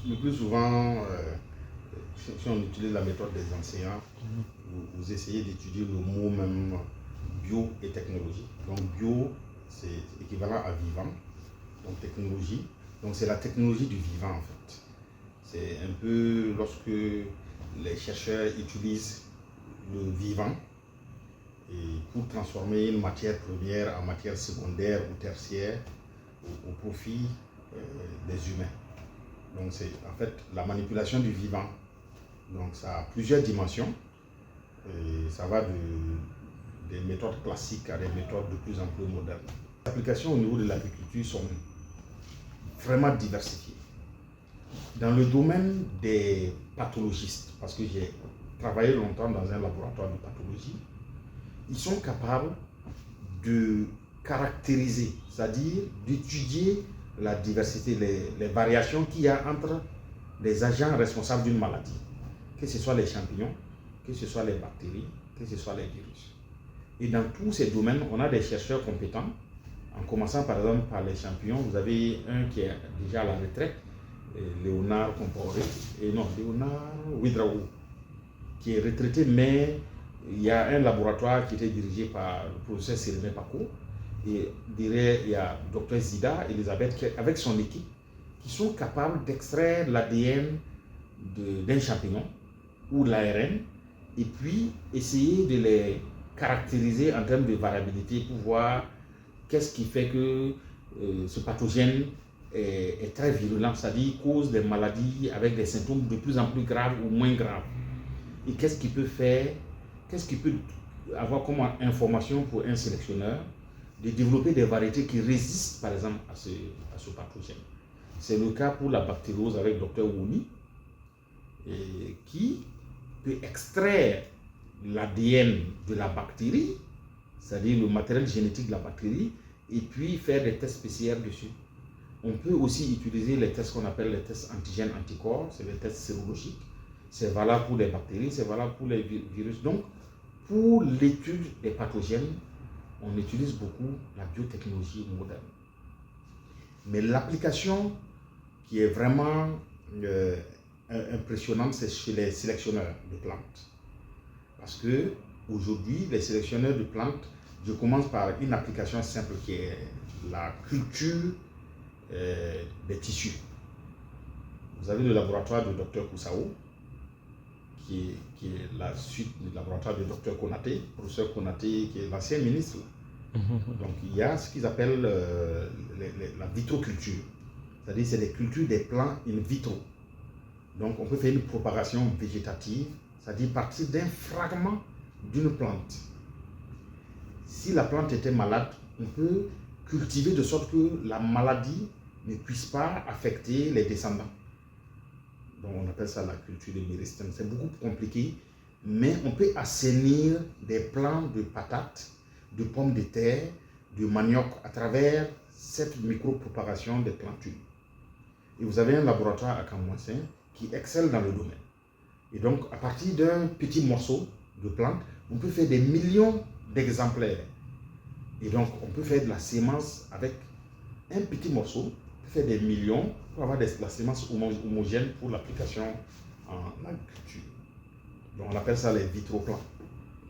le plus souvent, si on utilise la méthode des enseignants, vous essayez d'étudier le mot même bio et technologie. Donc bio, c'est équivalent à vivant. Donc technologie, donc c'est la technologie du vivant en fait. C'est un peu lorsque les chercheurs utilisent le vivant et pour transformer une matière première en matière secondaire ou tertiaire au profit des humains. Donc c'est en fait la manipulation du vivant. Donc ça a plusieurs dimensions et ça va des méthodes classiques à des méthodes de plus en plus modernes. Les applications au niveau de l'agriculture sont vraiment diversifiées. Dans le domaine des pathologistes, parce que j'ai travaillé longtemps dans un laboratoire de pathologie, ils sont capables de caractériser, c'est-à-dire d'étudier la diversité, les variations qu'il y a entre les agents responsables d'une maladie, que ce soit les champignons, que ce soit les bactéries, que ce soit les virus. Et dans tous ces domaines, on a des chercheurs compétents, en commençant par exemple par les champignons. Vous avez un qui est déjà à la retraite, Léonard Ouédraogo, qui est retraité, mais il y a un laboratoire qui était dirigé par le professeur Sérémé Paco, et derrière il y a Dr Zida Elisabeth avec son équipe, qui sont capables d'extraire l'ADN d'un champignon ou l'ARN, et puis essayer de les caractériser en termes de variabilité pour voir qu'est-ce qui fait que ce pathogène est très virulent, c'est-à-dire cause des maladies avec des symptômes de plus en plus graves ou moins graves. Et qu'est-ce qui peut avoir comme information pour un sélectionneur de développer des variétés qui résistent par exemple à ce pathogène. C'est le cas pour la bactériose avec Dr Wouni, qui peut extraire l'ADN de la bactérie, c'est-à-dire le matériel génétique de la bactérie, et puis faire des tests spéciaux dessus. On peut aussi utiliser les tests qu'on appelle les tests antigènes-anticorps, c'est les tests sérologiques. C'est valable pour les bactéries, c'est valable pour les virus. Donc, pour l'étude des pathogènes, on utilise beaucoup la biotechnologie moderne. Mais l'application qui est vraiment impressionnante, c'est chez les sélectionneurs de plantes. Parce que aujourd'hui, les sélectionneurs de plantes, je commence par une application simple qui est la culture des tissus. Vous avez le laboratoire de Dr Koussao, qui est la suite du laboratoire de Dr Konaté, professeur Konaté, qui est l'ancien ministre. Donc il y a ce qu'ils appellent la vitroculture, c'est-à-dire c'est des cultures des plants in vitro. Donc on peut faire une propagation végétative, c'est-à-dire partir d'un fragment d'une plante. Si la plante était malade, on peut cultiver de sorte que la maladie ne puisse pas affecter les descendants. Donc on appelle ça la culture de méristème. C'est beaucoup plus compliqué, mais on peut assainir des plants de patates, de pommes de terre, de manioc à travers cette micro-propagation des plantules. Et vous avez un laboratoire à Camouassin qui excelle dans le domaine. Et donc, à partir d'un petit morceau de plante, on peut faire des millions d'exemplaires. Et donc, on peut faire de la sémence avec un petit morceau, on peut faire des millions pour avoir de la sémence homogène pour l'application en agriculture. Donc, on appelle ça les vitroplants.